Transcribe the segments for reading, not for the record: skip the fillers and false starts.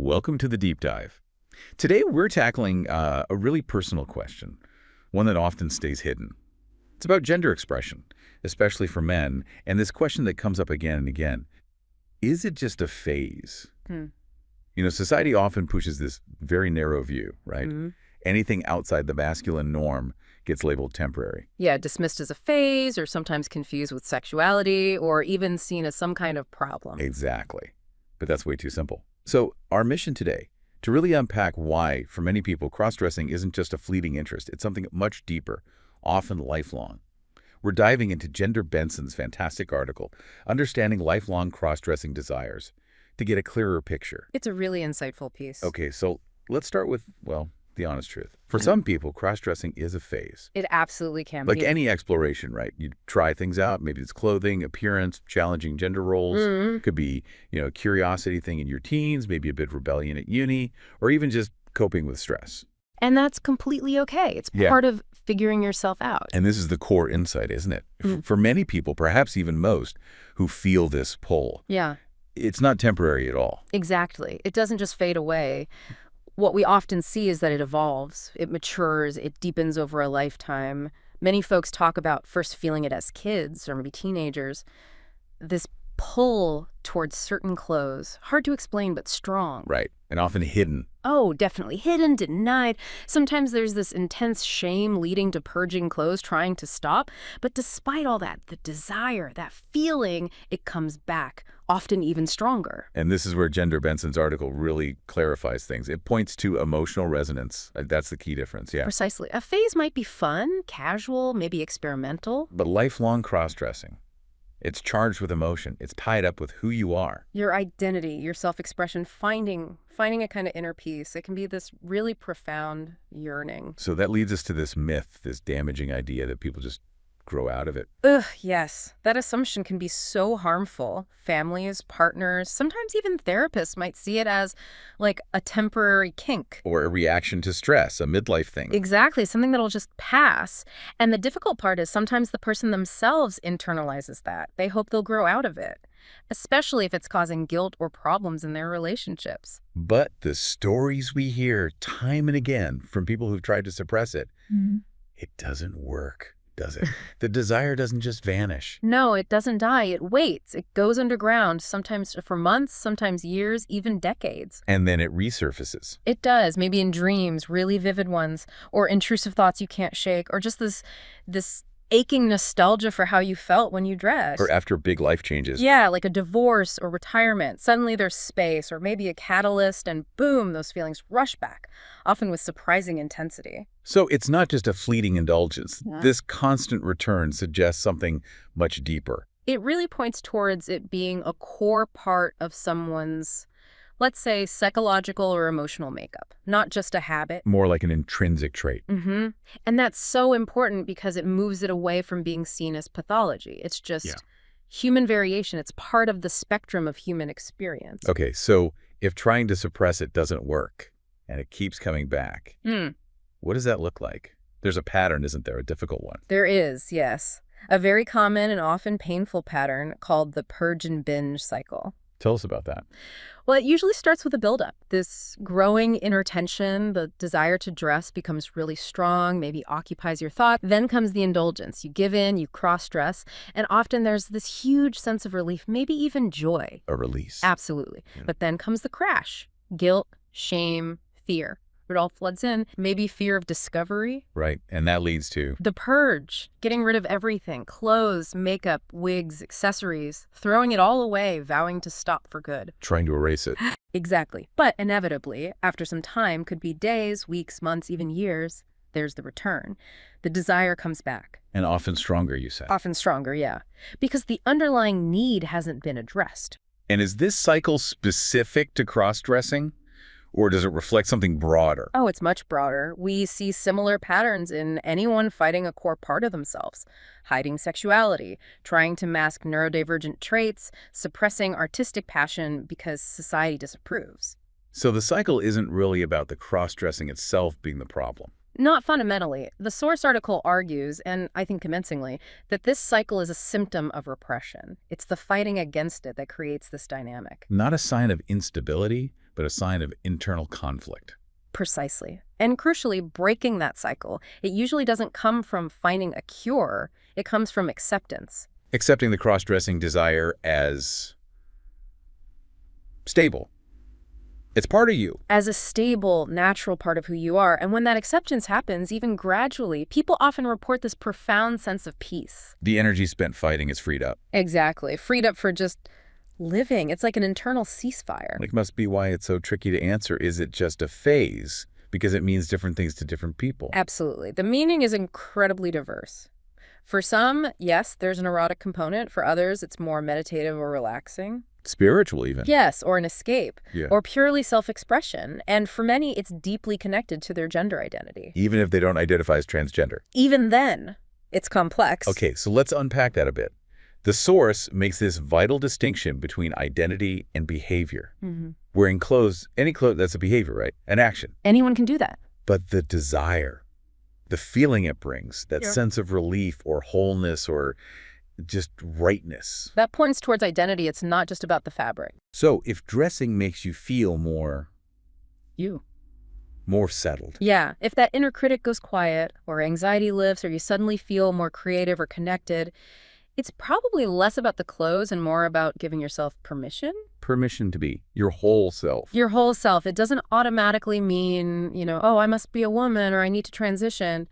Welcome to the Deep Dive. Today we're tackling a really personal question, one that often stays hidden. It's about gender expression, especially for men, and this question that comes up again and again. Is it just a phase? Society often pushes this very narrow view, right? Anything outside the masculine norm gets labeled temporary. Yeah, dismissed as a phase or sometimes confused with sexuality or even seen as some kind of problem. Exactly. But that's way too simple. So our mission today, to really unpack why, for many people, cross-dressing isn't just a fleeting interest. It's something much deeper, often lifelong. We're diving into Gender Benson's fantastic article, Understanding Lifelong Cross-Dressing Desires, to get a clearer picture. It's a really insightful piece. Okay, so let's start with, well, the honest truth. For some people, cross-dressing is a phase. It absolutely can Like be. any exploration, right? You try things out. Maybe it's clothing, appearance, challenging gender roles. Could be, a curiosity thing in your teens, maybe a bit of rebellion at uni, or even just coping with stress. And that's completely okay. It's part of figuring yourself out. And this is the core insight, isn't it? For many people, perhaps even most, who feel this pull. Yeah. It's not temporary at all. Exactly. It doesn't just fade away. What we often see is that it evolves, it matures, it deepens over a lifetime. Many folks talk about first feeling it as kids or maybe teenagers. This pull towards certain clothes, hard to explain but strong. Right, and often hidden. Oh, definitely hidden, denied. Sometimes there's this intense shame leading to purging clothes, trying to stop. But despite all that, the desire, that feeling, it comes back, often even stronger. And this is where Gender Benson's article really clarifies things. It points to emotional resonance. That's the key difference, yeah. Precisely. A phase might be fun, casual, maybe experimental. But lifelong cross-dressing, it's charged with emotion. It's tied up with who you are. Your identity, your self-expression, finding a kind of inner peace. It can be this really profound yearning. So that leads us to this myth, this damaging idea that people just grow out of it. Ugh, yes. That assumption can be so harmful. Families, partners, sometimes even therapists might see it as like a temporary kink. Or a reaction to stress, a midlife thing. Exactly, something that'll just pass. And the difficult part is sometimes the person themselves internalizes that. They hope they'll grow out of it, especially if it's causing guilt or problems in their relationships. But the stories we hear time and again from people who've tried to suppress it, it doesn't work. Does it? The desire doesn't just vanish. No, it doesn't die. It waits. It goes underground, sometimes for months, sometimes years, even decades. And then it resurfaces. It does, maybe in dreams, really vivid ones, or intrusive thoughts you can't shake, or just this aching nostalgia for how you felt when you dressed. Or after big life changes. Yeah, like a divorce or retirement. Suddenly there's space or maybe a catalyst and boom, those feelings rush back, often with surprising intensity. So it's not just a fleeting indulgence. This constant return suggests something much deeper. It really points towards it being a core part of someone's, let's say, psychological or emotional makeup, not just a habit. More like an intrinsic trait. And that's so important because it moves it away from being seen as pathology. It's just human variation. It's part of the spectrum of human experience. Okay, so if trying to suppress it doesn't work and it keeps coming back, what does that look like? There's a pattern, isn't there? A difficult one. There is, yes. A very common and often painful pattern called the purge and binge cycle. Tell us about that. Well, it usually starts with a buildup. This growing inner tension, the desire to dress becomes really strong, maybe occupies your thought. Then comes the indulgence. You give in, you cross-dress, and often there's this huge sense of relief, maybe even joy. A release. Absolutely. But then comes the crash. Guilt, shame, fear. It all floods in. Maybe fear of discovery. Right, and that leads to the purge, getting rid of everything, clothes, makeup, wigs, accessories, throwing it all away, vowing to stop for good. trying to erase it. Exactly. But inevitably, after some time, could be days, weeks, months, even years, there's the return. The desire comes back. And often stronger, you said. Often stronger, yeah. Because the underlying need hasn't been addressed. And is this cycle specific to cross-dressing? Or does it reflect something broader? Oh, it's much broader. We see similar patterns in anyone fighting a core part of themselves, hiding sexuality, trying to mask neurodivergent traits, suppressing artistic passion because society disapproves. So the cycle isn't really about the cross-dressing itself being the problem. Not fundamentally. The source article argues, and I think convincingly, that this cycle is a symptom of repression. It's the fighting against it that creates this dynamic. Not a sign of instability, but a sign of internal conflict. Precisely. And crucially, breaking that cycle, it usually doesn't come from finding a cure. It comes from acceptance. Accepting the cross-dressing desire as stable. It's part of you. As a stable, natural part of who you are. And when that acceptance happens, even gradually, people often report this profound sense of peace. The energy spent fighting is freed up. Exactly. Freed up for just living. It's like an internal ceasefire. Like, must be why it's so tricky to answer. Is it just a phase? Because it means different things to different people. Absolutely. The meaning is incredibly diverse. For some, yes, there's an erotic component. For others, it's more meditative or relaxing. Spiritual, even. Yes, or an escape. Yeah. Or purely self-expression. And for many, it's deeply connected to their gender identity. Even if they don't identify as transgender. Even then, it's complex. Okay, so let's unpack that a bit. The source makes this vital distinction between identity and behavior. Wearing clothes, any clothes, that's a behavior, right? An action. Anyone can do that. But the desire, the feeling it brings, that Yeah. sense of relief or wholeness or just rightness. That points towards identity. It's not just about the fabric. So if dressing makes you feel more settled, Yeah, if that inner critic goes quiet, or anxiety lifts, or you suddenly feel more creative or connected, it's probably less about the clothes and more about giving yourself permission. permission to be your whole self. Your whole self. It doesn't automatically mean, oh, I must be a woman or I need to transition.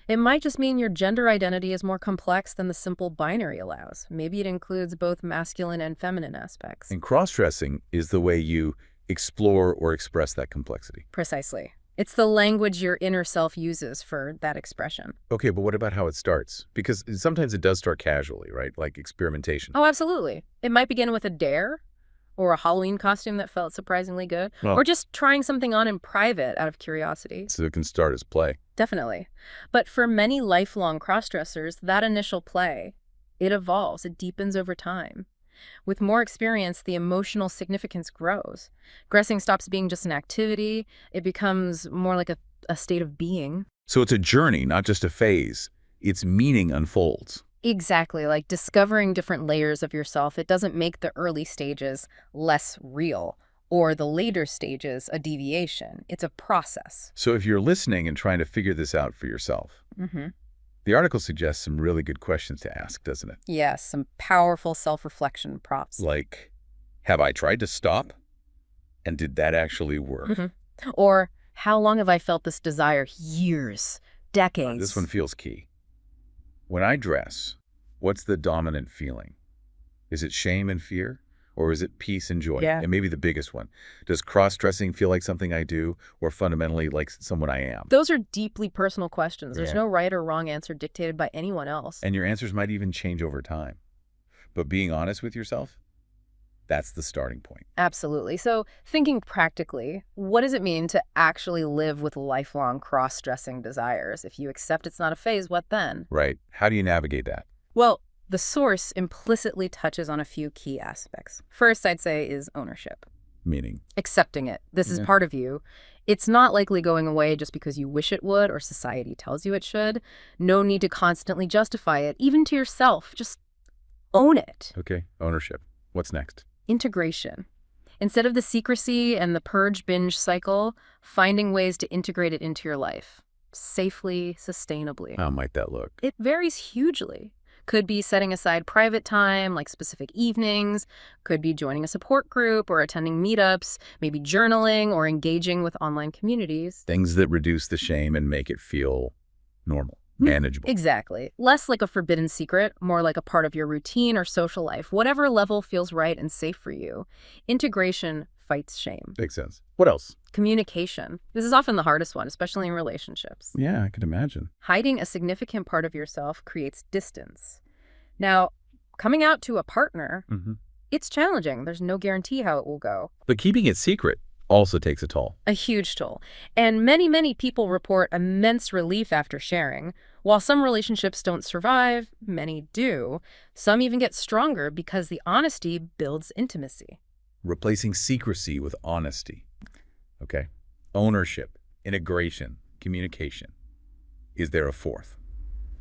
It might just mean your gender identity is more complex than the simple binary allows. Maybe it includes both masculine and feminine aspects. And cross-dressing is the way you explore or express that complexity. Precisely. It's the language your inner self uses for that expression. Okay, but what about how it starts? Because sometimes it does start casually, right? Like experimentation. Oh, absolutely. It might begin with a dare, or a Halloween costume that felt surprisingly good, or just trying something on in private out of curiosity. So it can start as play. Definitely. But for many lifelong cross-dressers, that initial play, it evolves, it deepens over time. With more experience, the emotional significance grows. Dressing stops being just an activity. It becomes more like a state of being. So it's a journey, not just a phase. Its meaning unfolds. Exactly, like discovering different layers of yourself. It doesn't make the early stages less real or the later stages a deviation. It's a process. So if you're listening and trying to figure this out for yourself, the article suggests some really good questions to ask, doesn't it? Yes, some powerful self-reflection prompts. Like, have I tried to stop? And did that actually work? Or, how long have I felt this desire? Years, decades. This one feels key. When I dress, what's the dominant feeling? Is it shame and fear? Or is it peace and joy? Yeah. And maybe the biggest one. Does cross-dressing feel like something I do or fundamentally like someone I am? Those are deeply personal questions. There's Yeah. no right or wrong answer dictated by anyone else. And your answers might even change over time. But being honest with yourself, that's the starting point. Absolutely. So thinking practically, what does it mean to actually live with lifelong cross-dressing desires? If you accept it's not a phase, what then? Right. How do you navigate that? Well, the source implicitly touches on a few key aspects. First, I'd say, is ownership. Meaning? Accepting it. This is part of you. It's not likely going away just because you wish it would or society tells you it should. No need to constantly justify it, even to yourself. Just own it. Okay. Ownership. What's next? Integration. Instead of the secrecy and the purge binge cycle, finding ways to integrate it into your life. Safely, sustainably. How might that look? It varies hugely. Could be setting aside private time, like specific evenings. Could be joining a support group or attending meetups, maybe journaling or engaging with online communities. Things that reduce the shame and make it feel normal, manageable. Exactly. Less like a forbidden secret, more like a part of your routine or social life, whatever level feels right and safe for you. Integration fights shame. Makes sense. What else? Communication. This is often the hardest one, especially in relationships. Yeah, I could imagine. Hiding a significant part of yourself creates distance. Now, coming out to a partner, it's challenging. There's no guarantee how it will go. But keeping it secret also takes a toll. A huge toll. And many people report immense relief after sharing. While some relationships don't survive, many do. Some even get stronger because the honesty builds intimacy. Replacing secrecy with honesty. Okay. Ownership, integration, communication. Is there a fourth?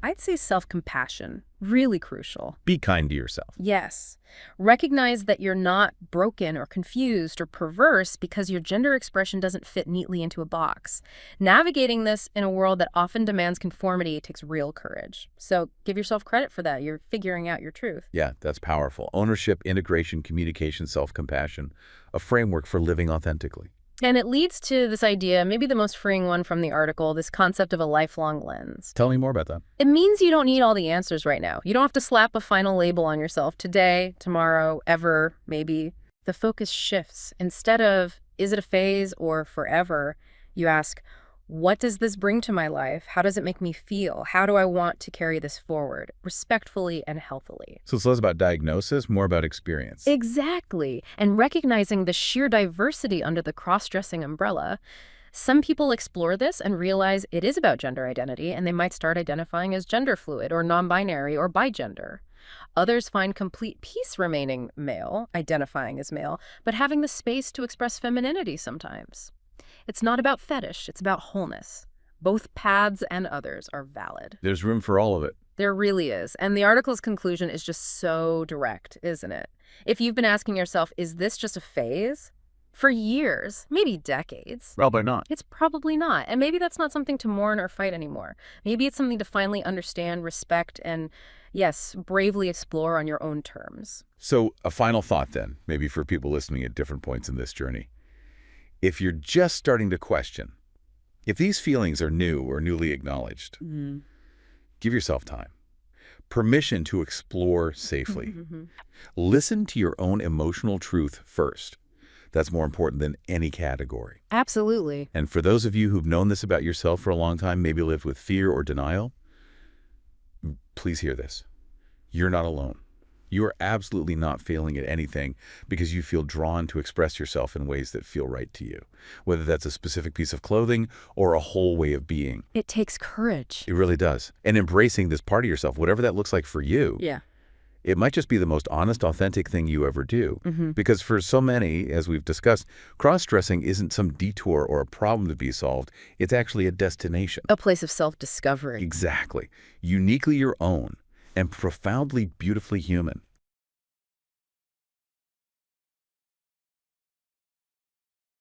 I'd say self-compassion, really crucial. Be kind to yourself. Yes. Recognize that you're not broken or confused or perverse because your gender expression doesn't fit neatly into a box. Navigating this in a world that often demands conformity takes real courage. So give yourself credit for that. You're figuring out your truth. Yeah, that's powerful. Ownership, integration, communication, self-compassion, a framework for living authentically. And it leads to this idea, maybe the most freeing one from the article, this concept of a lifelong lens. Tell me more about that. It means you don't need all the answers right now. You don't have to slap a final label on yourself today, tomorrow, ever, maybe. The focus shifts. Instead of, is it a phase or forever, you ask, what does this bring to my life? How does it make me feel? How do I want to carry this forward, respectfully and healthily? So it's less about diagnosis, more about experience. Exactly. And recognizing the sheer diversity under the cross-dressing umbrella. Some people explore this and realize it is about gender identity, and they might start identifying as gender fluid or non-binary or bigender. Others find complete peace remaining male, identifying as male, but having the space to express femininity sometimes. It's not about fetish, it's about wholeness. Both paths and others are valid. There's room for all of it. There really is. And the article's conclusion is just so direct, isn't it? If you've been asking yourself, is this just a phase? For years, maybe decades. Probably not. It's probably not. And maybe that's not something to mourn or fight anymore. Maybe it's something to finally understand, respect, and, yes, bravely explore on your own terms. So a final thought then, maybe for people listening at different points in this journey. If you're just starting to question, if these feelings are new or newly acknowledged, give yourself time. Permission to explore safely. Listen to your own emotional truth first. That's more important than any category. Absolutely. And for those of you who've known this about yourself for a long time, maybe lived with fear or denial, please hear this. You're not alone. You are absolutely not failing at anything because you feel drawn to express yourself in ways that feel right to you, whether that's a specific piece of clothing or a whole way of being. It takes courage. It really does. And embracing this part of yourself, whatever that looks like for you, Yeah. it might just be the most honest, authentic thing you ever do. Because for so many, as we've discussed, cross-dressing isn't some detour or a problem to be solved. It's actually a destination. A place of self-discovery. Exactly. Uniquely your own and profoundly beautifully human.